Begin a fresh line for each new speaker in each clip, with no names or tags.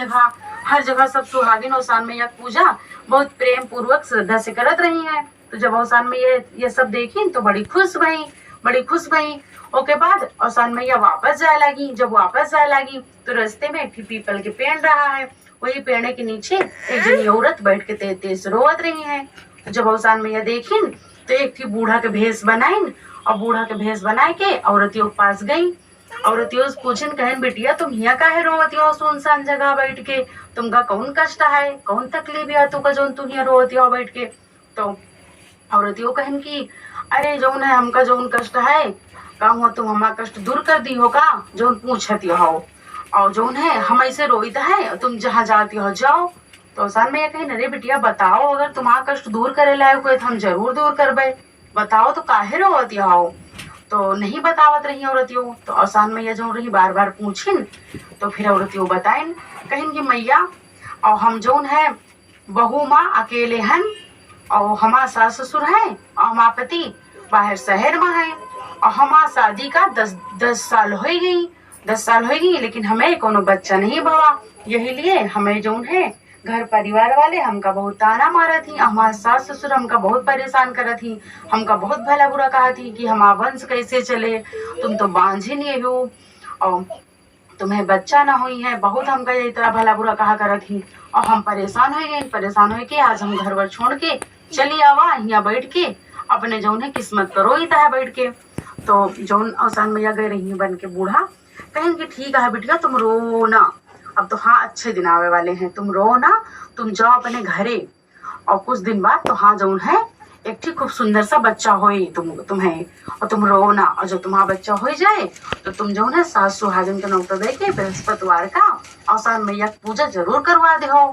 जगह हर जगह सब सुहागिन औसान मैया पूजा बहुत प्रेम पूर्वक श्रद्धा से करत रही हैं। तो जब औसान मैया ये सब देखी तो बड़ी खुश भई। ओके बाद औसान मैया वापस जाए लगी। जब वापस जाए लगी तो रास्ते में एक पीपल के पेड़ रहा है। वही पेड़ के नीचे एक जनी औरत बैठ के तेज तेज रोवत रही है। तो जब औसान मैया देखी तो एक बूढ़ा के भेष बनाइन और बूढ़ा के भेष बनाए के औरतियों के पास गई। औरतियों से पूछन कहन बिटिया तुम यहाँ काहे रोवती हो सुनसान जगह बैठ के, तुमका कौन कष्ट है, कौन तकलीफ है तुका जोन तुम यहाँ रोवती हो बैठ के। तो औरतियों कहन की अरे जौन है हमका जौन कष्ट है कहूँ तुम हमारा कष्ट दूर कर दी हो का जौन पूछती हो, और जौन है हम ऐसे रोईत है तुम जहाँ जाती हो जाओ। तो औसान मैया कही अरे बिटिया बताओ अगर तुम्हारा कष्ट दूर करे लायक हुए तो हम जरूर दूर करबे, बताओ तो काहे रोवती हो। तो नहीं बतावत रही औरतियों। तो औसान मैया जो रही बार बार पूछिन तो फिर औरतियों बताइन कहिन कि मैया और हम जौन है बहू माँ अकेले हन और हमारा सास ससुर है और हमारा पति बाहर शहर में है और हमारा शादी का 10 साल हो गई 10 साल हो गई लेकिन हमें कोनो बच्चा नहीं भवा। यही लिए हमें जौन है घर परिवार वाले हमका बहुत ताना मारा थी, हमारे सास ससुर हमका बहुत परेशान करा थी, हमका बहुत भला बुरा कहा थी कि हमारा वंश कैसे चले, तुम तो बांझ ही नहीं हो और तुम्हें बच्चा ना हुई है, बहुत हमका यही तरह भला बुरा कहा करा थी। और हम परेशान हो के आज हम घर वर छोड़ के चली आवा यहाँ बैठ के अपने जौन है किस्मत करो ही है बैठ के। तो जौन औसान मैया गए रही बन के बूढ़ा कहें कि ठीक है बिटिया तुम रो ना, अब तो हाँ अच्छे दिन आवे वाले हैं, तुम रो ना, तुम जाओ अपने घरे और कुछ दिन बाद तो हाँ जौन है एक ठीक खूब सुंदर सा बच्चा होई तुम्हें और तुम रो ना, और जब तुम्हारा बच्चा हो जाए तो तुम जौन है सास सुहागिन का नौता दे के बृहस्पतिवार का औसान मैया की पूजा जरूर करवा दे हो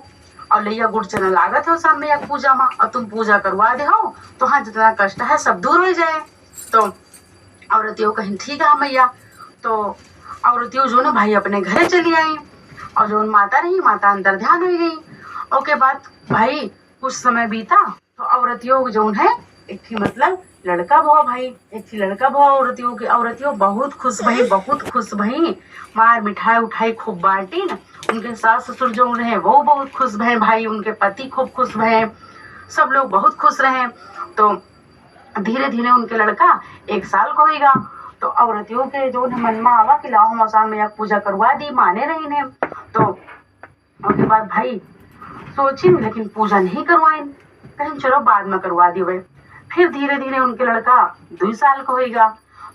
और लैया गुड़ चना लागत है औसान मैया की पूजा में और तुम पूजा करवा दे हो तो हाँ जितना कष्ट है सब दूर हो जाए। तो औरतियों कहीं ठीक है मैया। तो औरतियों जो ना भाई अपने घरे चली आई और जो माता रही माता अंदर ध्यान हो गई। ओके बाद भाई कुछ समय बीता तो औरतियों जो है एक थी मतलब लड़का भुआ भाई, एक थी लड़का भुआ औरतियों बहुत खुश भई मार मिठाई उठाई खूब बांटी न। उनके सास ससुर जो रहे वो बहुत खुश भय भाई, उनके पति खूब खुश भय, सब लोग बहुत खुश रहे। तो धीरे धीरे उनके लड़का 1 साल को होगा। तो औरतियों के जो मन में आवा कि लाओ हम औसान मैया पूजा करवा दी, माने रही ने। तो उसके बाद भाई सोचिन लेकिन पूजा नहीं करवाइन, कहीं चलो बाद में करवा दी वे। फिर धीरे धीरे उनके लड़का 2 साल का होगा।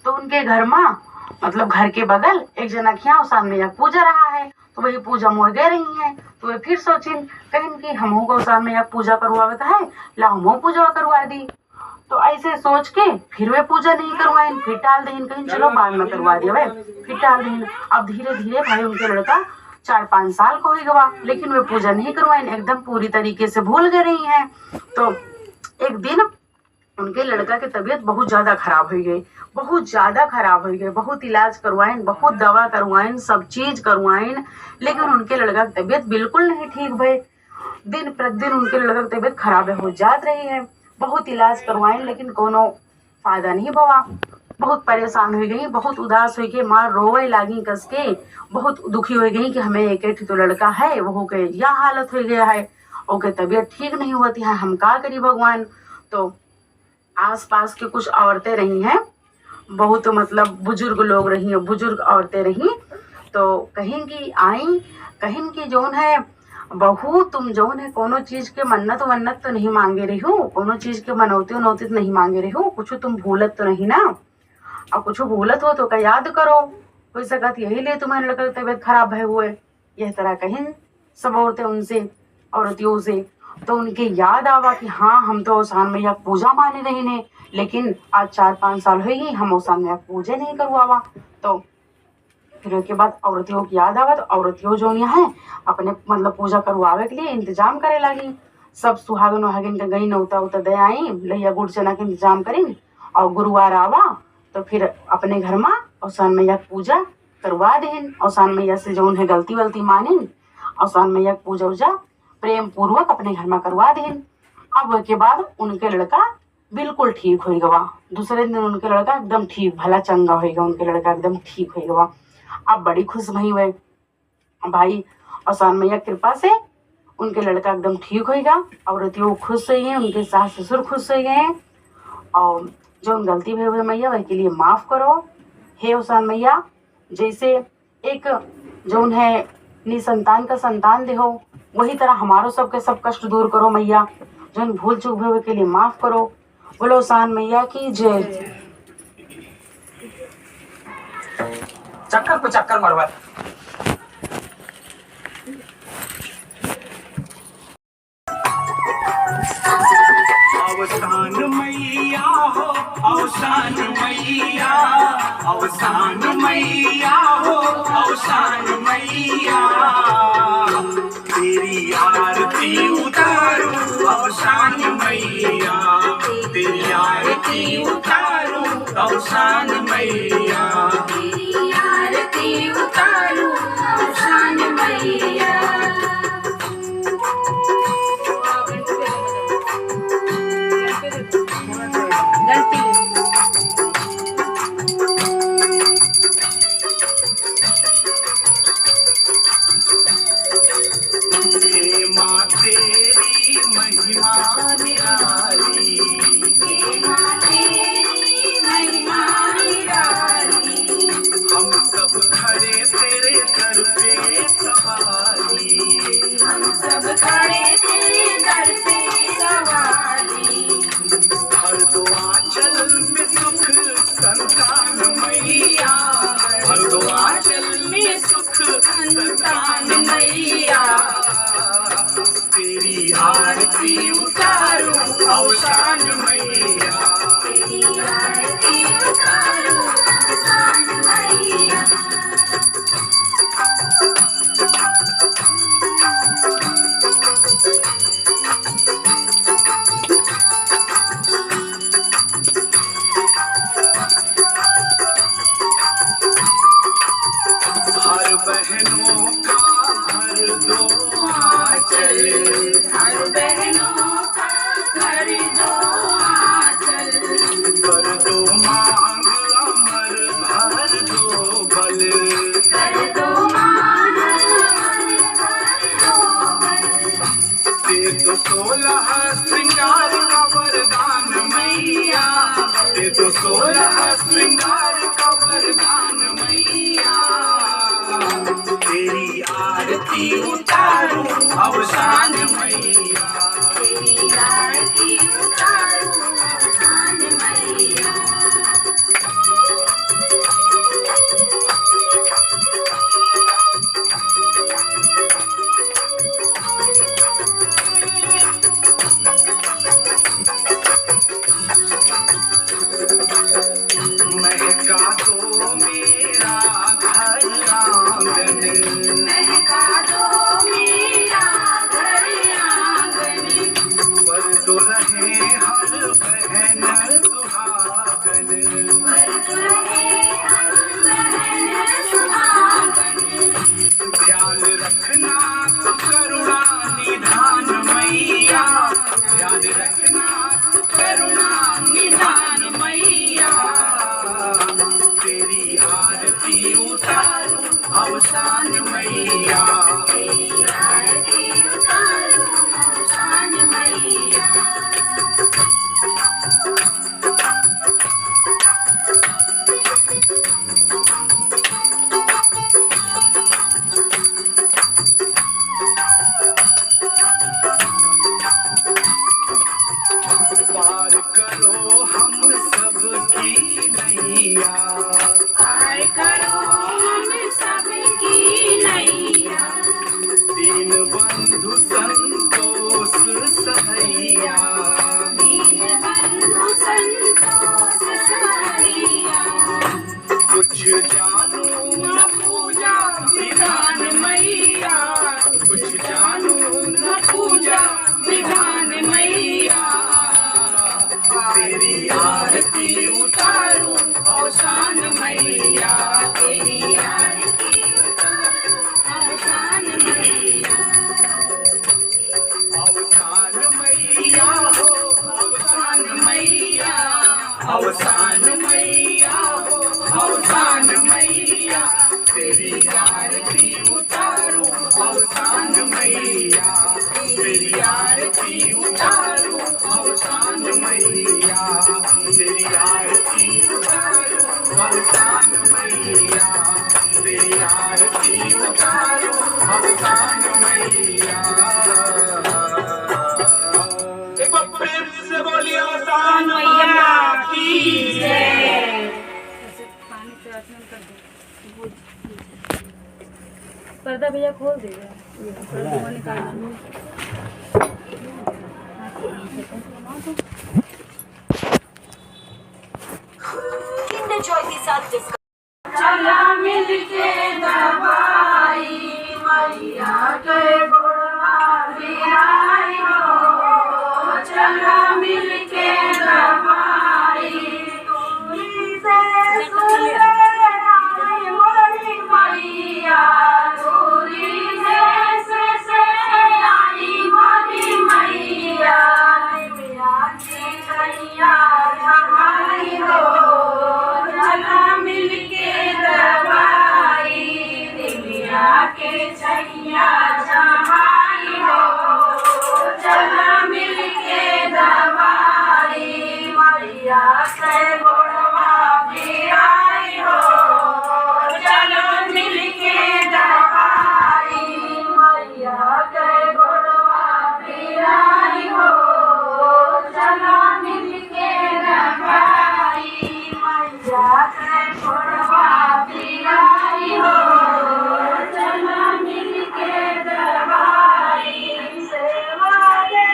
तो उनके घर में मतलब घर के बगल एक जना के यहाँ औसान मैया पूजा रहा है तो वही पूजा मोड़ गए रही है। तो वे फिर सोचिन कहीं कि हम औसान मैया पूजा करवावे है लाओ हम पूजा करवा दी। तो ऐसे सोच के फिर वे पूजा नहीं करवाइन, फिर टाल देन कहीं चलो बाद में करवा दिया वे, फिर टाल देन। अब धीरे धीरे भाई उनके लड़का 4-5 साल को ही गवा लेकिन वे पूजा नहीं करवाइन, एकदम पूरी तरीके से भूल गए रही हैं। तो एक दिन उनके लड़का की तबीयत बहुत ज्यादा खराब हो गई, बहुत इलाज करवाइन, बहुत दवा करवाइन, सब चीज करवाइन लेकिन उनके लड़का की तबीयत बिल्कुल नहीं ठीक भई। दिन प्रतिदिन उनके लड़का की तबीयत खराब हो जात रही है, बहुत इलाज करवाइन लेकिन कोनो फायदा नहीं भवा। बहुत परेशान हो गई, बहुत उदास हो गई, माँ रोवे लागी कस के, बहुत दुखी हो गई कि हमें एक तो लड़का है वो के यह हालत हो गया है, ओके तबीयत ठीक नहीं होती है, हम क्या करी भगवान। तो आस पास के कुछ औरतें रही हैं, बहुत मतलब बुजुर्ग लोग रही, बुजुर्ग औरतें रही। तो कहीं की आई कहीं की जौन है बहू तुम जौन है कोनो चीज के मन्नत वन्नत तो नहीं मांगे रही हो, कोनो चीज के मनौती वनौती तो नहीं मांगे रही हो, कुछ तुम भूलत तो नहीं ना, और कुछ भूलत हो तो का याद करो, हो सकत यही लिए तुम्हारे लड़का की तबीयत खराब भय हुए। यह तरह कहीं सब औरतें उनसे औरतियों से। तो उनके याद आवा कि हाँ हम तो औसान मैया पूजा माने रही ने लेकिन आज 4-5 साल हो गई हम औसान मैया पूजा नहीं करवावा। तो फिर उसके बाद औरतियों की याद आवा तो औरतियों जो है अपने मतलब पूजा करवावे के लिए इंतजाम करे लगी। सब सुहागन वहागिन के गई नौता उता दे आई, लैया गुड़ चना के इंतजाम करी और गुरुवार आवा तो फिर अपने घर में औसान मैया पूजा करवा देन, औसान मैया से जो है गलती वलती मानिन, औसान मैया पूजा उजा प्रेम पूर्वक अपने घर में करवा देन। अब उसके बाद उनके लड़का बिल्कुल ठीक हो गवा, दूसरे दिन उनके लड़का एकदम ठीक भला चंगा होगा, उनके लड़का एकदम ठीक हो गवा। अब बड़ी खुश भई हुए भाई अवसान मैया कृपा से उनके लड़का एकदम ठीक होएगा। औरतियों खुश हुई हैं, उनके सास ससुर खुश हो गए हैं। और जो गलती भई हुई मैया वह के लिए माफ़ करो। हे अवसान मैया, जैसे एक जो है निसंतान का संतान दे हो, वही तरह हमारो सबके सब कष्ट दूर करो मैया। जो भूल चूक हुए के लिए माफ़ करो। बोलो अवसान मैया की जय।
चक्कर पे चक्कर मरवा। अवसान मैया हो, अवसान मैया, अवसान मैया हो, अवसान मैया, तेरी आरती उतारूं अवसान मैया, तेरी आरती उतारूं अवसान मैया,
तेरी आरती उतारूं अवसान मैया।
हे माँ तेरी महिमा निराली,
हे माँ तेरी महिमा निराली,
हम सब खड़े तेरे दर पे सवारी,
हम सब खड़े तेरे दर पे सवारी।
हर दो आंचल में सुख संतान मैया, हर दो आंचल में सुख संतान मैया, तेरी आरती उतारूं अवसान मैया,
तेरी आरती उतारूं अवसान मैया।
हर बहनों का भर दो आंचल,
हर बहनों का कर दो आंचल,
कर दो मांग अमर भर दो बल,
कर दो मान भर दो बल।
दे दो 16 श्रृंगार का वरदान मैया, दे दो 16 श्रृंगार का वरदान मैया, तेरी आरती उतारूं अवसान मैया,
तेरी आरती उतारूं अवसान मैया।
महका दो मेरा घर आंगन,
महका दो मेरा घर आंगन,
पर तो रहे हर बहन सुहागन,
पर रहे हम बहन सुहागन।
ध्यान रखना तो करुणा निधान मैया, ध्यान रखना तो करुणा निधान मैया, तेरी आरती उतारूं अवसान मैया,
तेरी आरती उतारूं अवसान मैया।
पार करो हम सबकी नैया,
पार करो हम सबकी नैया,
दीन बंधु संतोष सहैया,
दीन बंधु संतोष सहैया।
कुछ जानू न पूजा विधान मैया, कुछ जानू न पूजा विधान मैया, तेरी आरती उतारूं अवसान मैया,
तेरी आरती उतारूं अवसान मैया।
अवसान मैया हो, अवसान मैया, अवसान मैया हो, अवसान मैया, तेरी आरती उतारूं अवसान अवसान मैया तेरी आरती उतारो अवसान मैया तेरी आरती उतारो अवसान मैया तेरी आरती उतारो अवसान मैया। एक बार प्रेम से बोलिए अवसान मैया की जय।
पर्दा भैया खोल देगा निकालना। किंडर जॉय के साथ
चला मिलके दवाई मैया के गुणवा गिराई हो। चला मिलके दवाई दूरी से सुने आई मोरी मैया दूरी से आई मोरी मैया मैया की कन्या जमाई हो। चला मिलके दवाई दिव्या के छैया जमाई हो। चला मिलके दवाई मैया के गुणवा गिराई हो। चलो मिलके दवाई मैया के गुणवा गिराई हो। चलो मिलके दवाई मैया के गुणवा गिराई हो। चलो मिलके दवाई सेवा दे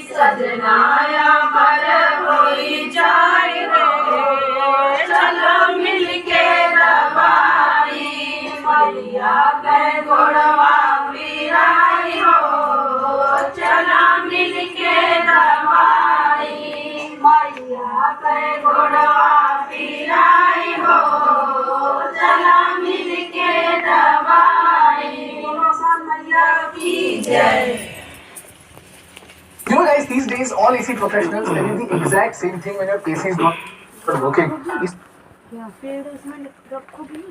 सजनाया पर होई जाए रे। चलो मिलके दवाई मैया के गुणवा गिराई हो। चलो मिलके दवाई मैया के गुणवा गिराई हो। चलो मिलके दवाई मैया की जय।
You know guys, these days all AC professionals tell you the exact same thing when your PC is not working.
या फिर उसमें रखोगी।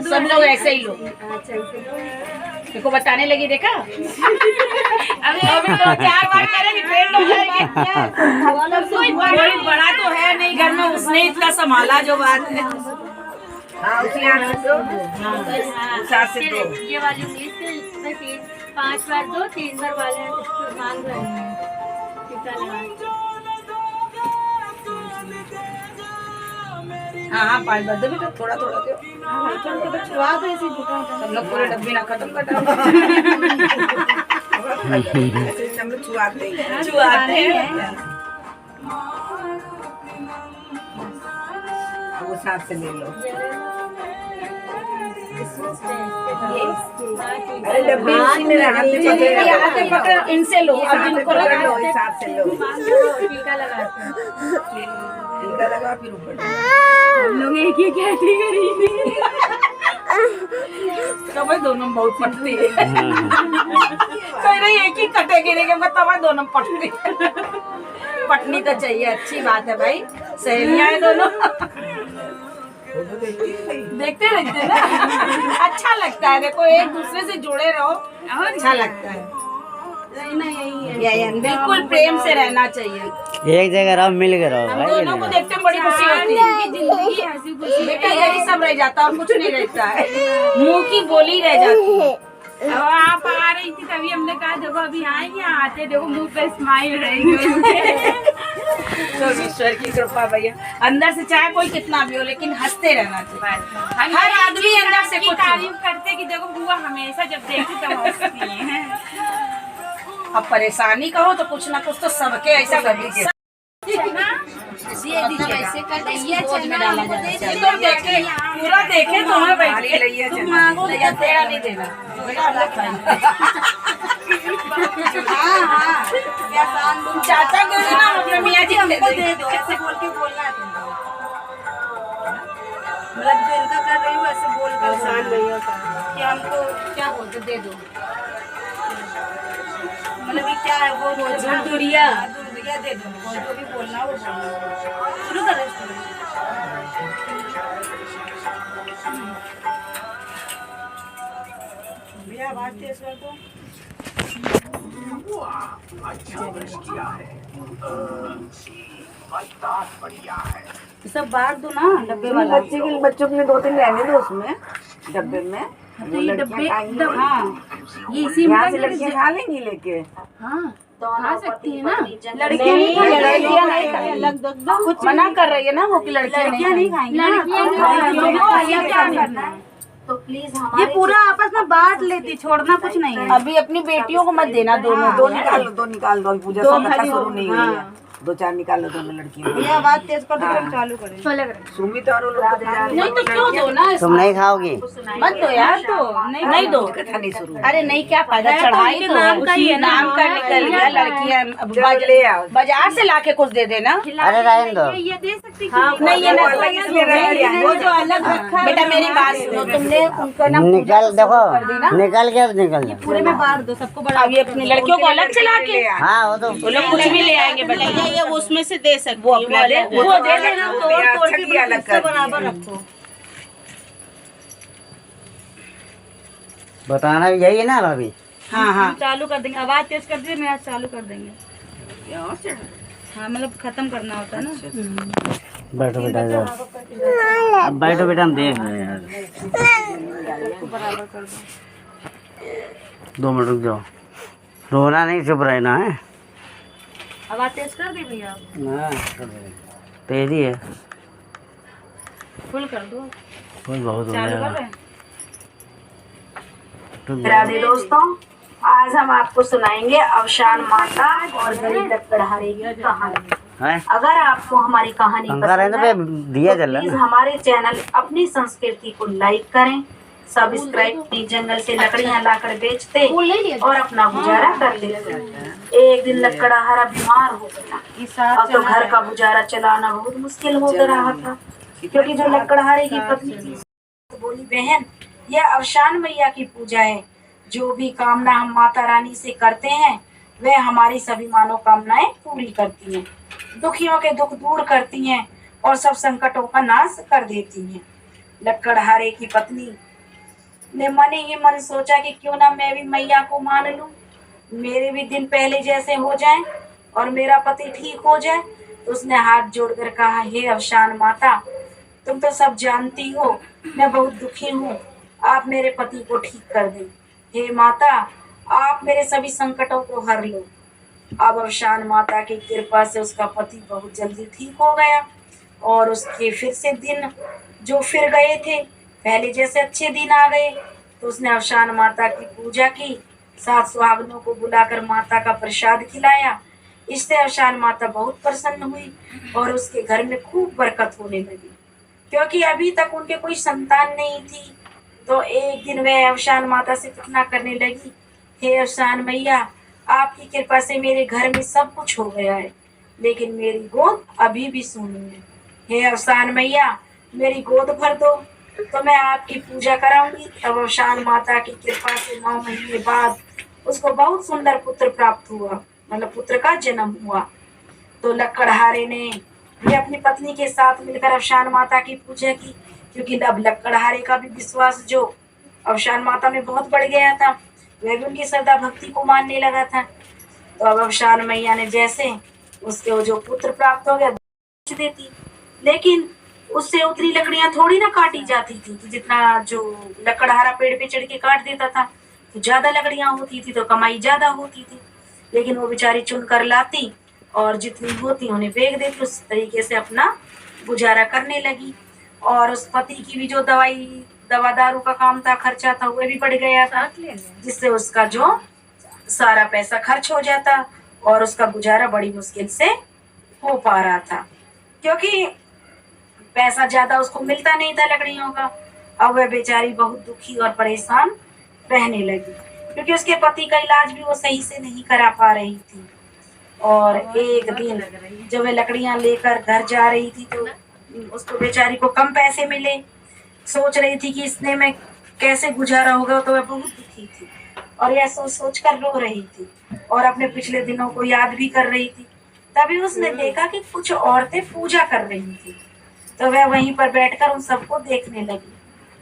सब लोग ऐसे ही लोग देखो बताने लगी देखा। अभी तो 4 बार करेंगे फिर लोग कोई बड़ा तो है नहीं घर में, उसने इतना संभाला जो बात है।
ये वाली उंगली 5 बार दो 3 बार वाले मांग रहे हैं टीका लगा।
हाँ 5 बार दो बेटा, थोड़ा थोड़ा दो।
छुआ दो ऐसी दुकान
सब लोग पूरे डब्बे ना खत्म कर हम लोग छुआते हैं। हिसाब से ले लो।
अरे
डब्बे इसी में हाथ से पकड़, इनसे लो, अब जिनको लगा लो हिसाब से लो।
टीका लगाते हैं
टीका लगा फिर ऊपर
हम लोग एक ही कैटेगरी में।
कमर दोनों बहुत पटती है। कह रही एक ही कैटेगरी के मतलब दोनों पटती है। पटनी तो चाहिए, अच्छी बात है भाई, सहेलियां हैं दोनों। देखते रहते ना, अच्छा लगता है। देखो एक दूसरे से जुड़े रहो, अच्छा लगता है। बिल्कुल प्रेम से रहना चाहिए,
एक जगह रहो, मिल के रहो
हम
भाई।
दोनों को देखते बड़ी खुशी होती है।
जिंदगी हंसी खुशी
बेटा यही सब रह जाता है और कुछ नहीं रहता है, मुंह की बोली रह जाती है।
अब आप आ रही थी तभी हमने कहा देखो अभी आएंगे, आते देखो मुंह पे स्माइल रहेगी उनके।
तो ईश्वर की कृपा भैया, अंदर से चाहे कोई कितना भी हो लेकिन हंसते रहना चाहिए। हर आदमी अंदर से कुछ
तारीफ करते कि देखो बुआ हमेशा जब देखी तब हंसती हैं।
अब परेशानी कहो तो कुछ ना कुछ तो सबके ऐसा कभी के तो देखे पूरा देखे तो हमें बैठे तुम मांगोगे तो तेरा नहीं देना। तुम चाचा को ना अपने मियाँ जी को दे दो, ऐसे बोल के बोलना है तुमको। मतलब जो इनका कर रही हूँ ऐसे बोल कर आसान भैया का कि हमको क्या बोलते दे दो, मतलब ये क्या है वो दूरिया दे दो, जो भी बोलना वो बोलना। शुरू कर भैया आवाज तेज कर दो। सब बांट दो ना डब्बे वाला। बच्चों के लिए 2-3 रहने दो उसमें डब्बे में।
तो ये डब्बे
हाँ
ये इसी
यहाँ से लड़कियाँ खा लेंगी लेके।
हाँ खा सकती है ना।
लड़कियाँ नहीं खाएंगी, कुछ मना कर रही है ना वो कि लड़कियाँ नहीं खाएंगी।
तो प्लीज
ये पूरा आपस में बांट लेती, छोड़ना कुछ नहीं है। अभी अपनी बेटियों को मत देना, दोनों दो निकाल लो पूजा शुरू नहीं हुई है। 2-4 निकाल लो दोनों लड़कियों। ये आवाज तेज कर दो, चालू करें। सुमित और लोग नहीं तो क्यों दो ना,
तुम नहीं खाओगी?
मत दो यार, तो नहीं दो। कथा नहीं शुरू। अरे नहीं क्या फायदा, चढ़ाई तो नाम का ही नाम का निकल गया। लड़कियां बाजार से लाके कुछ दे देना।
अरे रहने दो।
ये दे सकती
नहीं ये वो जो अलग रखा है। बेटा मेरी बात सुनो, तुमने उनका ना
निकल देखो, निकल के निकल जाओ।
पूरे में बांट दो सबको बड़ा। अब ये अपनी लड़कियों को अलग चला के,
हाँ वो तो
वो लोग कुछ भी ले आएंगे बेटा, ये उसमें से दे सकते वो अपना दे देना, तोड़ के अलग कर बराबर रखो।
बताना यही है ना भाभी?
हाँ
चालू कर देंगे, आवाज तेज कर दीजिए, मैं चालू कर देंगे। हाँ मतलब खत्म करना होता है ना।
बैठो बेटा जाओ, अब बैठो बेटा, हम देख रहे हैं यार। 2 मिनट रुक जाओ, रोना नहीं, चुप रहना है।
आवाज तेज कर दी भैया,
तेज ही है,
फुल कर दो।
फुल बहुत हो
चालू कर
जाएगा।
रहे हैं।
राधे दोस्तों, आज हम आपको सुनाएंगे अवसान माता और गरीब लकड़हारे की कहानी।
हैं?
अगर आपको हमारी कहानी
पंखा रहने
पसंद है
पे दिया
तो
जल रहा
प्लीज
है।
हमारे चैनल अपनी संस्कृति को लाइक करें, सब्सक्राइब करें। जंगल से लकड़ियां लाकर बेचते और अपना गुजारा करते। एक दिन लकड़हारा बीमार हो गया। अब तो घर का गुजारा चलाना बहुत मुश्किल हो रहा था, क्योंकि जो लकड़हारे की पत्नी थी बोली, बहन यह अवसान मैया की पूजा है। जो भी कामना हम माता रानी से करते हैं वह हमारी सभी मनोकामनाएं पूरी करती हैं, दुखियों के दुख दूर करती हैं और सब संकटों का नाश कर देती हैं। लकड़हारे की पत्नी ने मन ही मन सोचा कि क्यों ना मैं भी मैया को मान लूं, मेरे भी दिन पहले जैसे हो जाएं और मेरा पति ठीक हो जाए। तो उसने हाथ जोड़कर कहा, हे अवसान माता, तुम तो सब जानती हो मैं बहुत दुखी हूँ, आप मेरे पति को ठीक कर दें। हे माता, आप मेरे सभी संकटों को हर लो। अब अवसान माता की कृपा से उसका पति बहुत जल्दी ठीक हो गया और उसके फिर से दिन जो फिर गए थे पहले जैसे अच्छे दिन आ गए। तो उसने अवसान माता की पूजा की, 7 सुहागनों को बुलाकर माता का प्रसाद खिलाया। इससे अवसान माता बहुत प्रसन्न हुई और उसके घर में खूब बरकत होने लगी।
क्योंकि अभी तक उनके कोई संतान नहीं थी। तो एक दिन वह अवसान माता से प्रार्थना करने लगी, हे अवसान मैया, आपकी कृपा से मेरे घर में सब कुछ हो गया है, लेकिन मेरी गोद अभी भी सूनी है। हे अवसान मैया, मेरी गोद भर दो तो मैं आपकी पूजा कराऊंगी। तब अवसान माता की कृपा से 9 महीने बाद उसको बहुत सुंदर पुत्र प्राप्त हुआ, मतलब पुत्र का जन्म हुआ। तो लकड़हारे ने भी अपनी पत्नी के साथ मिलकर अवसान माता की पूजा की, क्योंकि अब लकड़हारे का भी विश्वास जो अवसान माता में बहुत बढ़ गया था, वह भी उनकी श्रद्धा भक्ति को मानने लगा था। तो अब अवसान मैया ने जैसे उसके जो पुत्र प्राप्त हो गया देती, लेकिन उससे उतनी लकड़ियां थोड़ी ना काटी जाती थी। तो जितना जो लकड़हारा पेड़ पे चढ़ के काट देता था तो ज्यादा लकड़ियां होती थी, तो कमाई ज्यादा होती थी। लेकिन वो बेचारी चुन कर लाती और जितनी होती उन्हें बेच देती, उस तरीके से अपना गुजारा करने लगी। और उस पति की भी जो दवा दारू का काम था, खर्चा था, वह भी बढ़ गया था, जिससे उसका जो सारा पैसा खर्च हो जाता और उसका गुजारा बड़ी मुश्किल से हो पा रहा था, क्योंकि पैसा ज्यादा उसको मिलता नहीं था लकड़ियों का। अब वह बेचारी बहुत दुखी और परेशान रहने लगी, क्योंकि उसके पति का इलाज भी वो सही से नहीं करा पा रही थी। और एक दिन जब वह लकड़ियां लेकर घर जा रही थी तो उसको बेचारी को कम पैसे मिले। सोच रही थी कि इसने में कैसे गुजारा होगा, तो वह बहुत दुखी थी और यह सोच सोच कर रो रही थी और अपने पिछले दिनों को याद भी कर रही थी। तभी उसने देखा कि कुछ औरतें पूजा कर रही थी, तो वह वहीं पर बैठकर उन सबको देखने लगी।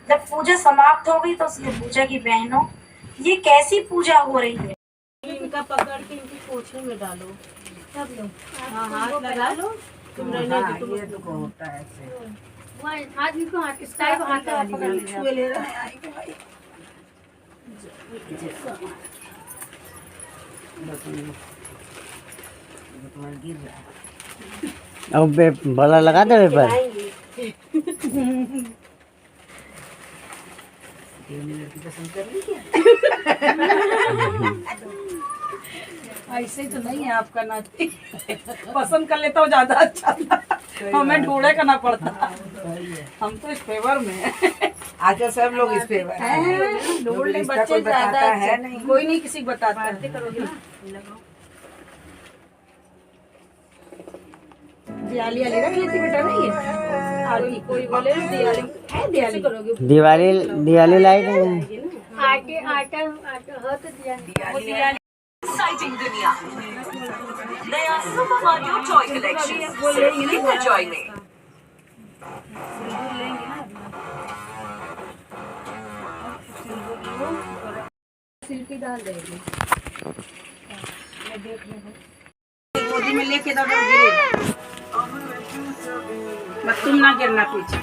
जब पूजा समाप्त हो गई तो उसने पूछा कि बहनों, ये कैसी पूजा हो रही है?
इनका पकड़ के इनकी पोछे में डालो, सब लोग हाथ लगा लो, तुम रहने दो, तुम ये तो होता है ऐसे
हाथ इनको हाथ इस टाइप हाथ पकड़
छुए ले रहा है भाई। गिर रहा है।
अब बड़ा लगा दे पेपर।
लड़की पसंद कर ली क्या? ऐसे तो नहीं है आपका नाती, पसंद कर लेता हूँ ज्यादा अच्छा था, हमें ढूंढे करना पड़ता। हम तो इस फेवर में हैं। आजकल सब लोग इस फेवर हैं। ढूंढ ले, बच्चे ज्यादा है नहीं, कोई नहीं किसी को बताता। करोगे ना, दिवाली वाली रख लेती बेटा, नहीं है आरती, कोई बोले दिवाली है, दिवाली करोगे,
दिवाली लाई देंगे।
आटे आटा आटा हो तो दिवाली
Exciting दुनिया, नया super Mario toy collection Kinder Joy में।
सिल्की डाल देगी,
गोदी में लेके दो, मत तुम ना गिरना पीछे।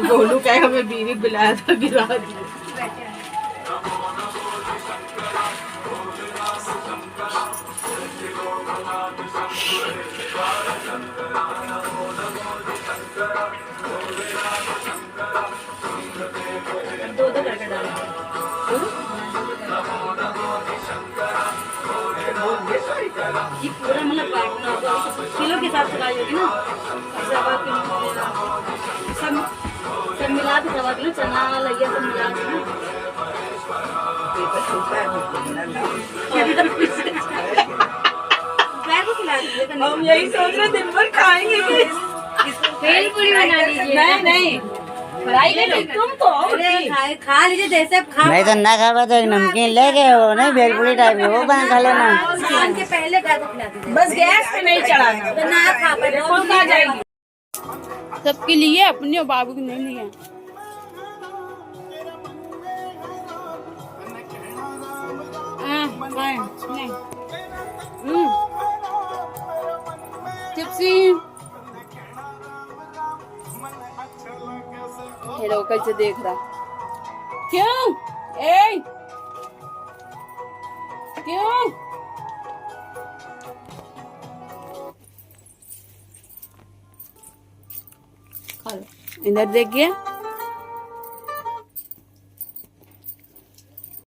गोलू क्या हमें बीवी बुलाया था, गिरा दिया।
दो करके डाल ये पूरा मतलब काटना होगा, किलो के हिसाब से लाई होगी ना, सवा किलो सब मिला के सवा किलो चना लगे सब मिला के
हम यही सोच रहे दिन भर खाएंगे
भेल पूरी बना लीजिए।
नहीं तुम तो खा लीजिए, जैसे
नहीं तो ना खा तो नमकीन लेके वो नहीं भेलपुरी टाइप वो बना खा लेना।
खान के पहले खा दो, खिला दीजिए, बस गैस पे नहीं चढ़ाना, तो ना खा पाए कौन खा जाएगी। सबके लिए, अपने और बाबू के नहीं लिए। चिप्सी हेलो, कैसे देख रहा, क्यों ए क्यों इधर देखिए।